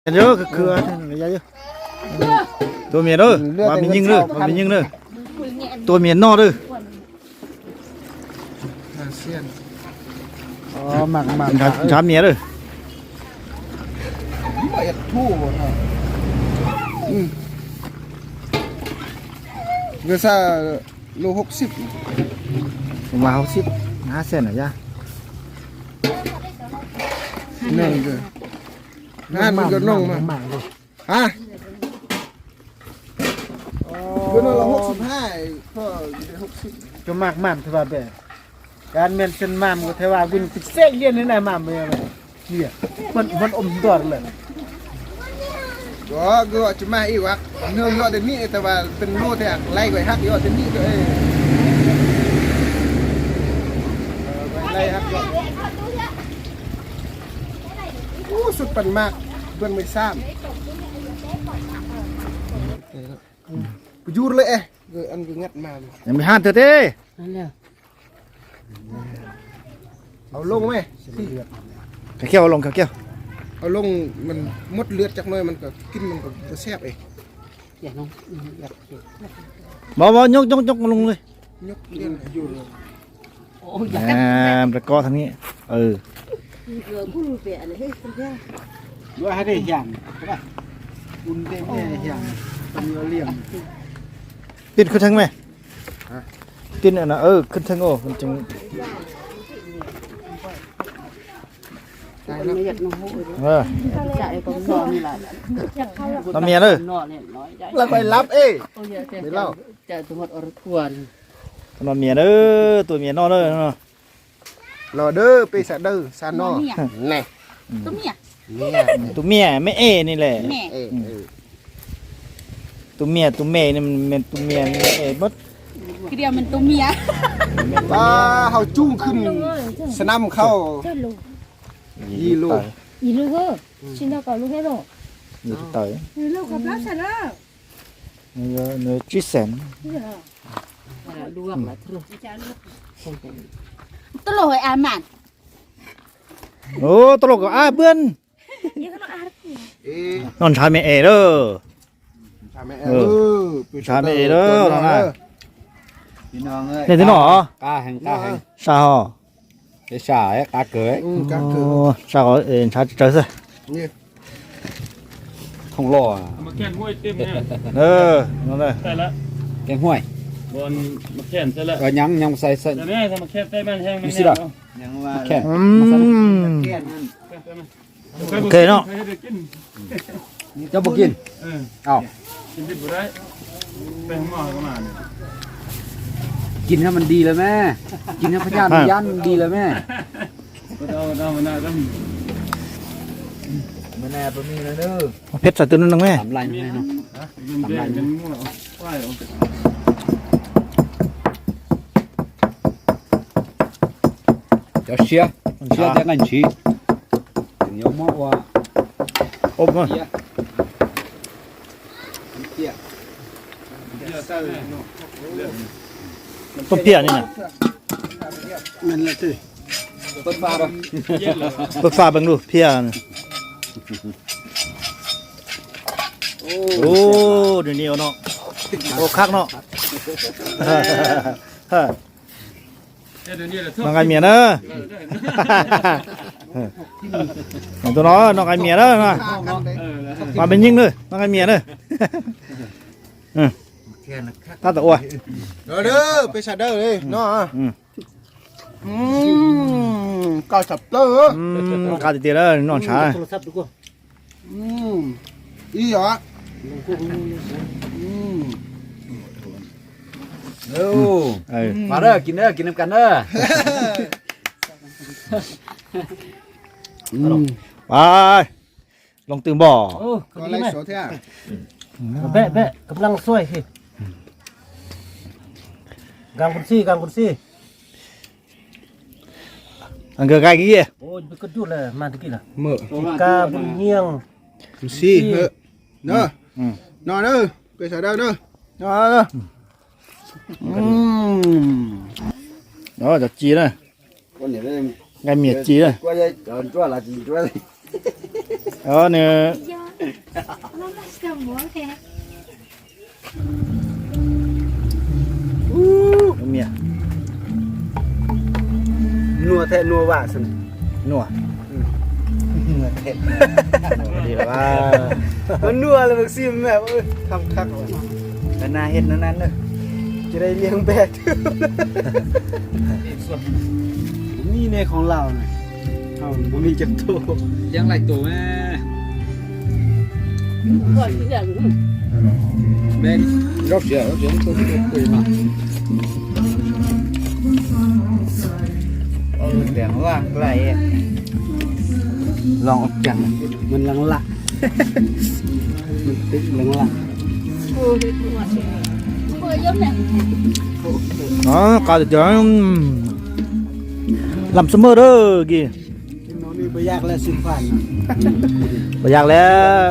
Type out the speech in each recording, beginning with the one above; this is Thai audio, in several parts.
เยอะคือเยอะตัวเมียเด้อมามียิงเด้อมามียิงเด้อตัวเมียนอเด้อเซียนอ๋อหมักชาเมียเด้อไม่อยากทู่บ่เนาะเงินซาโล60ผมว่า50 น่ะจ้ะนั่นก็งานมันก็น้องมาฮะเงินละ65ก็อยู่ได้60ก็มากมันเท่าแบบการเมนเซนมามก็เทว่าวินติเซกเลียนนี่ไหนมามเลยเนี่ยมันอมดอดเลยก็จะมาอีกว่าเนื้อยอดเดมี่แต่ว่าเป็นโลแท้ไล่ไว้ฮักยอดเดมี่ด้วยไล่ฮักยอดโอ้สุดปันมากเพื่อนไม่ทราบยูดเลยอันก็งัดมายังไม่ห้านเถอะเด้เอาลงไหมเขี้ยวลงเขี้ยวเอาลงมันมดเลือดจากน้อยมันก็กินมันก็แซ่บอย่าน้องอยากบ่ยกลงเลยยกเลี้ยงอยู่เลยโอ้ยอยากประกอบทางนี้ด้วยให้ได้อย่างใช่ป่ะอุ่นเต็มอย่างเป็นเลี้ยงติดขึ้นทั้งไหมติดน่ะขึ้นทั้งโอ้มันจึงน้ำเมียเลยแล้วไปรับไม่เล่าจะตัวหมดอรควรน้ำเมียเด้อตัวเมียนอเด้อเนาะรอเด้อไปสะเด้อซานอแน่ตัวเมียไม่นี่แหละตัวเมียนี่มันเป็นตัวเมียไม่บดคือเดียวมันตัวเมียป้าเขาจู้ขึ้นสนามเข้ายีโลเฮ้อชินดากับลูกให้บ่ยีเต๋อลูกกับรักฉันแล้วเนื้อจีแสนดูว่ามาทรุตลกอามันโอ้ตลกกับเพื่อนนอนชาเมเด้อชาเมเด้อน้องพี่น้องเอ้ยเนี่ยที่หนอกาแห่งชาห่อชาคาเกยชาก็ชาเจอสิของหล่อมาแข่งห้วยเต็มเนี่ยนั่นเลยใช่ละแกงห้วยบอลมาแข่งใช่ละยังใส่แต่ไม่ทำมาแข่งใต้บ้านแห้งไม่แน่ยังว่าแข่งโอเคเนาะจะบอกกินเอากินดิบบุได้ไปห้องหมอก็มากินให้มันดีเลยแม่กินให้พญานาคยันดีเลยแม่เอามันน่าต้องมันแน่ตัวนี้เลยเด้อเพชรใส่ตัวนึงแม่ทำไรแม่เนาะทำไรเป็นงูเหรอไหวเดี๋ยวเชียร์จะกันชีเดี๋ยวมาว่าอบมาต้นเพี้ยนี่นะนั่นแหละที่เปิดฟ้าบ่เปิดฟ้าบังดูเพี้ยโอ้เดี๋ยวนี้เนาะโอ้คักเนาะน้องไอเมียเนอะตัวน้อยน้องไอเมียเนอะมาเป็นยิ่งเลยน้องไอเมียเนอะถ้าตัวอ้วนเด้อไปสะเด้อเลยเนาะก้าวสับเตอร์ก้าวตีๆแล้วนอนช้าอีหรอมาเด้อกินน้ำกันเด้อไปลงตื่นบ่อก็ไล่โซ่เท่าแบะกำลังสวยสิกางกุนซี่อันเกิดไก่กี่โอ้ยก็จุดเลยมาตะกี้ล่ะเมื่อกาบุญเฮียงซี่เนาะนอนเด้อไปสะเด้อเนาะนอนเด้อจะจีเลยไงเมียจีเลยก็จะจอนจ้วละจีจ้วเลยเนี่ย ตัวเมีย นัวแท้นัวว่าซั่น นัวดีแล้วว่า มันนัวแล้วบักซิมแบบทำคักว่ะ แต่นาเฮ็ดนั้นเด้อ จะได้เลี้ยงแบดนี่ในของเราน่ะเฮาบ่มีจักโต ยังไรตัวแม่ ก่อนที่จะ เบนรอบเสียตัวที่คุยมา แดงว่างไกลลองออกจัง มันหลังละมันติดหลังละ เปิดยุ่งเนี่ย อ๋อก็จะลำเสมอเด้อกี่ กินน้องนี่บ่ยากแล้วสิผ่าน บ่อยากแล้ว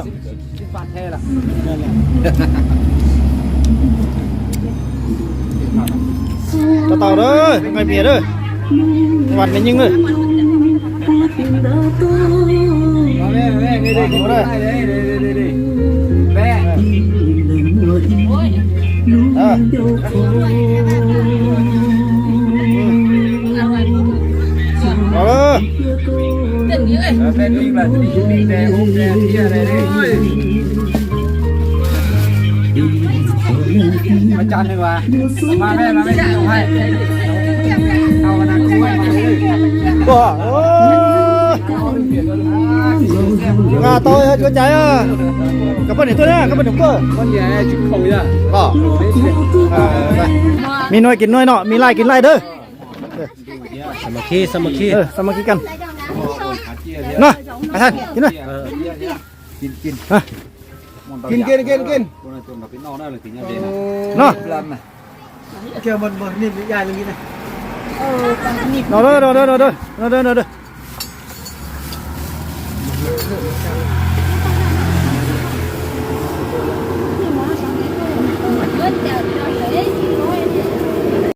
สิผ่านแท้ล่ะนั่นแหละ ต่อเด้อไงเมียเด้อวันเป็นยิงเลย แม่นี่ได้แม่ เรื่องนี้เลย แม่นี่แบบมีแต่อุ้มแต่ที่อะไรเลยอาจารย์ดีกว่ามาแม่มาไม่เอาให้เอาขนาดกล้วยมาเลย บ่โอ้งาโตช่วยใจอ่ะกับเพิ่นนี่ตัวนี้กับเพิ่นก็ คนใหญ่จุดเขาอ่ะ ก็มีน้อยกินน้อยเนาะมีหลายกินหลายเด้อ สามัคคีสามัคคี สามัคคีกันเนาะอาจารย์กินหน่อย กิน กินเนาะ เกี่ยวมันบ่นี่ยายอย่างนี้นะ เนาะเด้อ